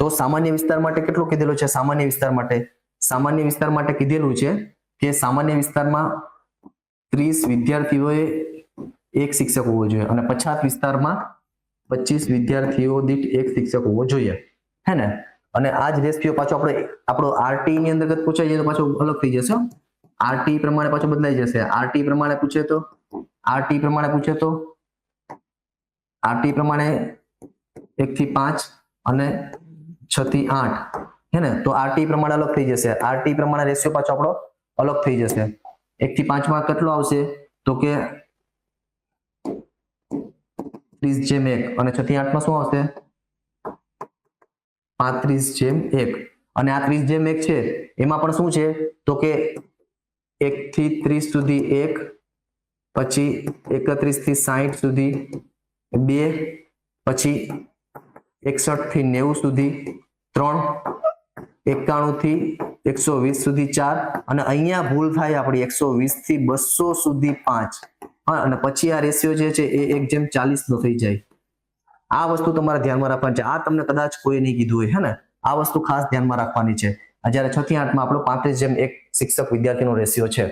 તો સામાન્ય વિસ્તાર માટે કેટલું કીધેલું છે? સામાન્ય વિસ્તાર માટે કીધેલું છે કે સામાન્ય વિસ્તારમાં 30 વિદ્યાર્થીઓએ એક શિક્ષક હોવો જોઈએ અને પછાત વિસ્તારમાં 25 વિદ્યાર્થીઓ દીઠ એક શિક્ષક હોવો જોઈએ, હે ને? અને આ જ રેશિયો પાછો આપણો આરટી ની અંતર્ગત પૂછાઈ જાય તો પાછો અલગ થઈ જશે. આરટી પ્રમાણે પાછો બદલાઈ જશે. આરટી પ્રમાણે પૂછે તો આરટી પ્રમાણે 1 થી 5 અને 6 થી 8, હે ને? તો આરટી પ્રમાણે અલગ થઈ જશે. આરટી પ્રમાણે રેશિયો પાછો આપણો અલગ થઈ જશે. 1 થી 5 માં કેટલો આવશે? તો કે 30:1 અને 6 થી 8 માં શું આવશે? 35:1. અને આ 30:1 છે એમાં પણ શું છે તો કે 1 થી 30 સુધી 1, પછી 31 થી 60 સુધી 2, પછી 61 થી 90 સુધી 3, 91 થી 120 સુધી 4 અને અહીંયા ભૂલ થાય આપણી 120 થી 200 સુધી 5. અને પછી આ રેશિયો જે છે એ 1:40 નો થઈ જાય. આ વસ્તુ તમારે ધ્યાનમાં રાખવાની છે. આ તમને કદાચ કોઈ નહીં કીધું હોય, હે ને? આ વસ્તુ ખાસ ધ્યાનમાં રાખવાની છે. જ્યારે 6 થી 8 માં આપણો 35:1 શિક્ષક વિદ્યાર્થીનો રેશિયો છે.